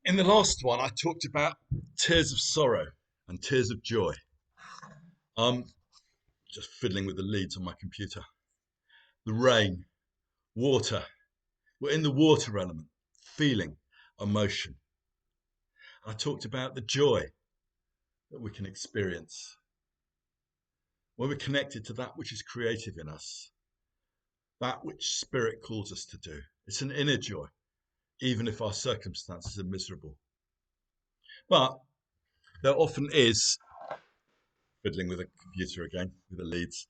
In the last one, I talked about tears of sorrow and tears of joy. Um, just fiddling with the leads on my computer. The rain, water. We're in the water element, feeling, emotion. I talked about the joy that we can experience when we're connected to that which is creative in us, that which spirit calls us to do. It's an inner joy, even if our circumstances are miserable. But there often is, fiddling with a computer again, with the leads,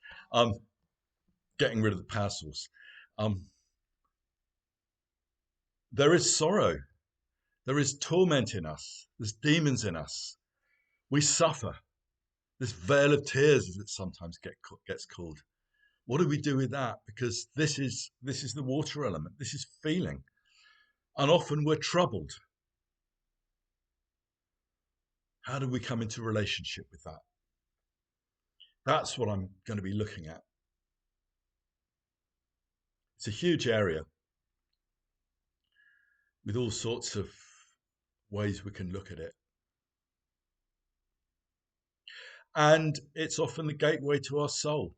getting rid of the power source. Um, there is sorrow. There is torment in us. There's demons in us. We suffer. This veil of tears, as it sometimes gets called. What do we do with that? Because this is the water element. This is feeling. And often we're troubled. How do we come into relationship with that? That's what I'm going to be looking at. It's a huge area with all sorts of ways we can look at it. And it's often the gateway to our soul.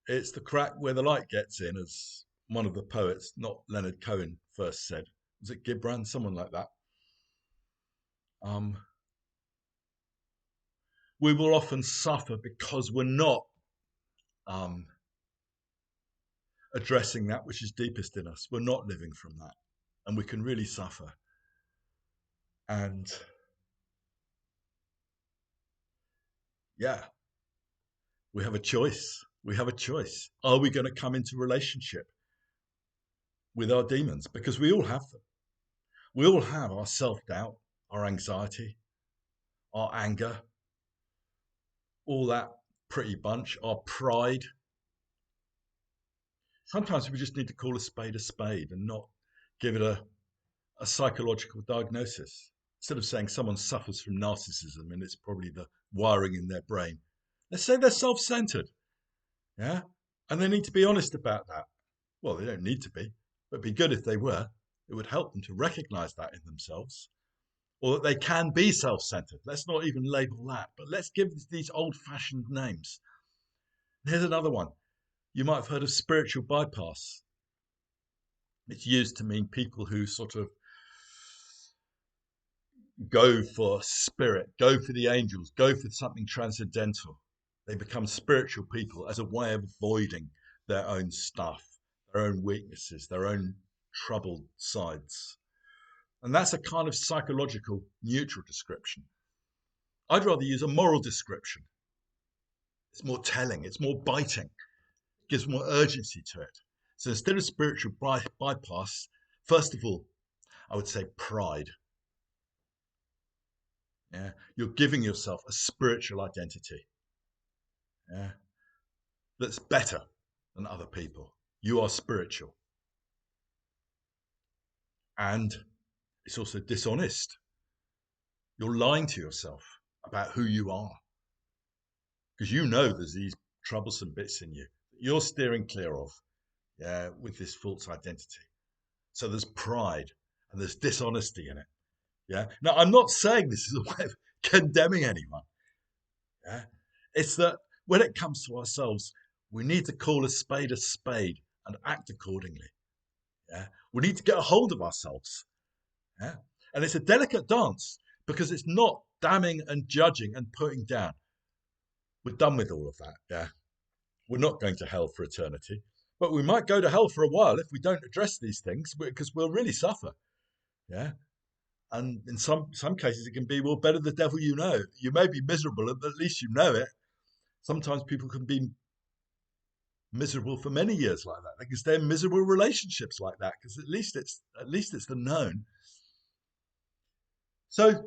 It's the crack where the light gets in, as one of the poets, not Leonard Cohen, first said. Was it Gibran? Someone like that. We will often suffer because we're not addressing that which is deepest in us. We're not living from that. And we can really suffer. And yeah, we have a choice. We have a choice. Are we going to come into relationship with our demons? Because we all have them. We all have our self-doubt, our anxiety, our anger, all that pretty bunch, our pride. Sometimes we just need to call a spade and not give it a psychological diagnosis. Instead of saying someone suffers from narcissism and it's probably the wiring in their brain, let's say they're self-centered. Yeah. And they need to be honest about that. Well, they don't need to be, but it'd be good if they were. It would help them to recognize that in themselves, or that they can be self-centered. Let's not even label that, but let's give these old-fashioned names. Here's another one. You might have heard of spiritual bypass. It's used to mean people who sort of go for spirit, go for the angels, go for something transcendental. They become spiritual people as a way of avoiding their own stuff, their own weaknesses, their own troubled sides. And that's a kind of psychological neutral description. I'd rather use a moral description. It's more telling, it's more biting, it gives more urgency to it. So instead of spiritual bypass, first of all, I would say pride. Yeah, you're giving yourself a spiritual identity. Yeah, that's better than other people. You are spiritual. And it's also dishonest. You're lying to yourself about who you are. Because you know there's these troublesome bits in you that you're steering clear of, yeah, with this false identity. So there's pride and there's dishonesty in it. Yeah. Now, I'm not saying this is a way of condemning anyone. Yeah. It's that when it comes to ourselves, we need to call a spade and act accordingly. Yeah. We need to get a hold of ourselves. Yeah. And it's a delicate dance because it's not damning and judging and putting down. We're done with all of that. Yeah. We're not going to hell for eternity, but we might go to hell for a while if we don't address these things because we'll really suffer. Yeah. And in some cases, it can be, well, better the devil you know. You may be miserable, but at least you know it. Sometimes people can be miserable for many years like that. They can stay in miserable relationships like that because at least it's the known. So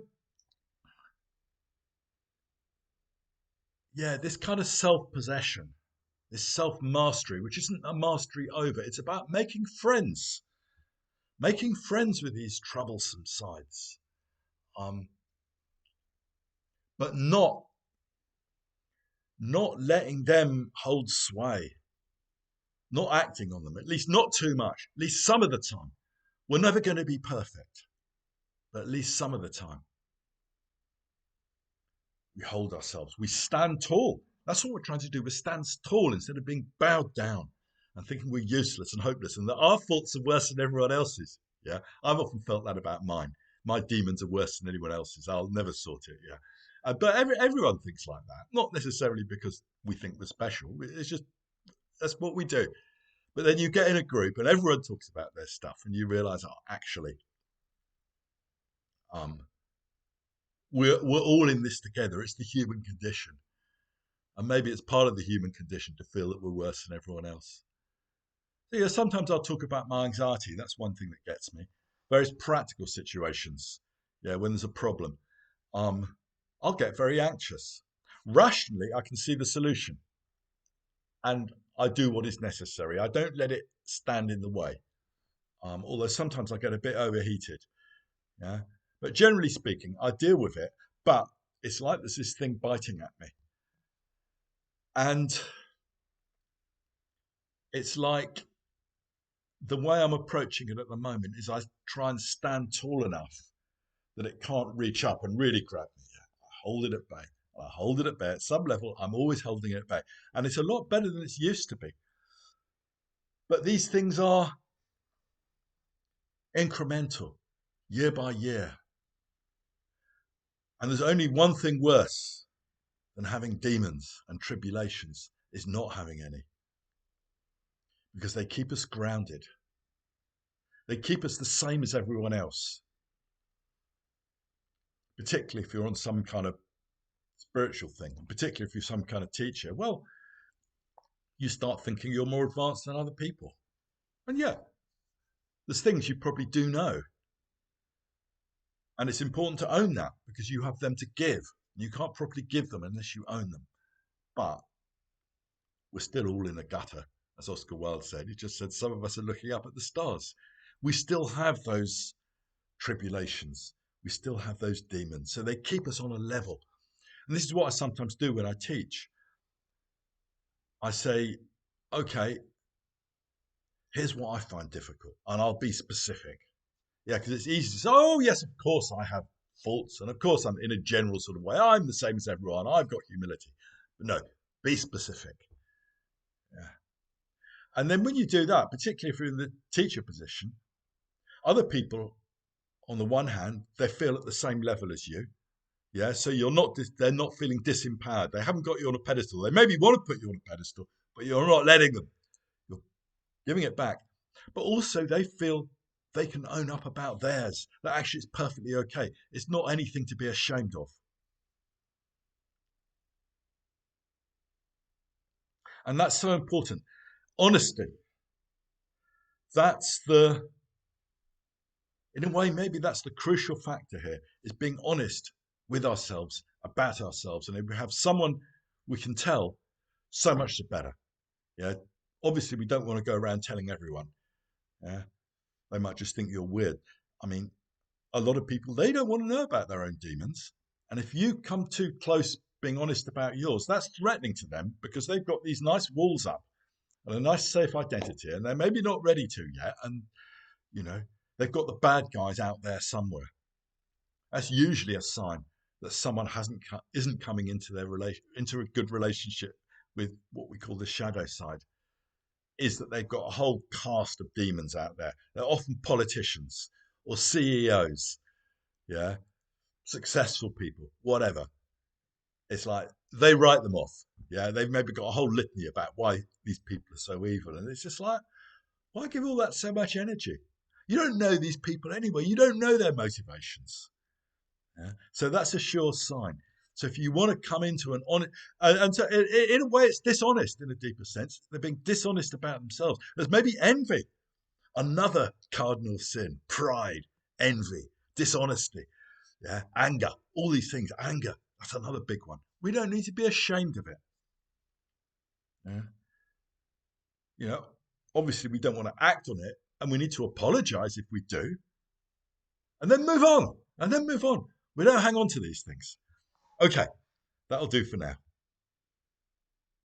yeah, this kind of self-possession, this self-mastery, which isn't a mastery over, it's about making friends with these troublesome sides, but not letting them hold sway, not acting on them, at least not too much, at least some of the time. We're never going to be perfect. But at least some of the time, we hold ourselves. We stand tall. That's what we're trying to do. We stand tall instead of being bowed down and thinking we're useless and hopeless and that our faults are worse than everyone else's. Yeah, I've often felt that about mine. My demons are worse than anyone else's. I'll never sort it. Yeah, but everyone thinks like that. Not necessarily because we think we're special. It's just that's what we do. But then you get in a group and everyone talks about their stuff, and you realise, oh, actually, um, we're all in this together. It's the human condition. And maybe it's part of the human condition to feel that we're worse than everyone else. So, yeah, sometimes I'll talk about my anxiety. That's one thing that gets me. Various practical situations. Yeah, when there's a problem, um, I'll get very anxious. Rationally, I can see the solution, and I do what is necessary. I don't let it stand in the way. Although sometimes I get a bit overheated. Yeah, but generally speaking, I deal with it. But it's like there's this thing biting at me, and it's like the way I'm approaching it at the moment is I try and stand tall enough that it can't reach up and really grab me. I hold it at bay. I hold it at bay. At some level, I'm always holding it at bay. And it's a lot better than it's used to be. But these things are incremental, year by year. And there's only one thing worse than having demons and tribulations is not having any. Because they keep us grounded. They keep us the same as everyone else. Particularly if you're on some kind of spiritual thing, particularly if you're some kind of teacher. Well, you start thinking you're more advanced than other people. And yeah, there's things you probably do know. And it's important to own that because you have them to give. You can't properly give them unless you own them. But we're still all in a gutter, as Oscar Wilde said. He just said some of us are looking up at the stars. We still have those tribulations. We still have those demons. So they keep us on a level. And this is what I sometimes do when I teach. I say, okay, here's what I find difficult. And I'll be specific. Yeah, because it's easy to say, oh, yes, of course I have faults. And of course, I'm in a general sort of way. I'm the same as everyone. I've got humility. But no, be specific. Yeah. And then when you do that, particularly if you're in the teacher position, other people, on the one hand, they feel at the same level as you. Yeah, so they're not feeling disempowered. They haven't got you on a pedestal. They maybe want to put you on a pedestal, but you're not letting them. You're giving it back. But also they feel they can own up about theirs. That actually it's perfectly okay. It's not anything to be ashamed of. And that's so important. Honesty. In a way, maybe that's the crucial factor here, is being honest with ourselves, about ourselves. And if we have someone we can tell, so much the better. Yeah. Obviously, we don't want to go around telling everyone. Yeah. They might just think you're weird. I mean, a lot of people, they don't want to know about their own demons. And if you come too close being honest about yours, that's threatening to them because they've got these nice walls up and a nice safe identity, and they're maybe not ready to yet. And, they've got the bad guys out there somewhere. That's usually a sign that someone isn't coming into into a good relationship with what we call the shadow side. Is that they've got a whole cast of demons out there. They're often politicians or CEOs, yeah, successful people, whatever. It's like they write them off. Yeah, they've maybe got a whole litany about why these people are so evil. And it's just like, why give all that so much energy? You don't know these people anyway. You don't know their motivations. Yeah? So that's a sure sign. So if you want to come into an honest, and so in a way it's dishonest in a deeper sense. They're being dishonest about themselves. There's maybe envy, another cardinal sin, pride, envy, dishonesty, yeah, anger, all these things. Anger, that's another big one. We don't need to be ashamed of it. Yeah. Obviously we don't want to act on it, and we need to apologize if we do, and then move on. We don't hang on to these things. Okay, that'll do for now.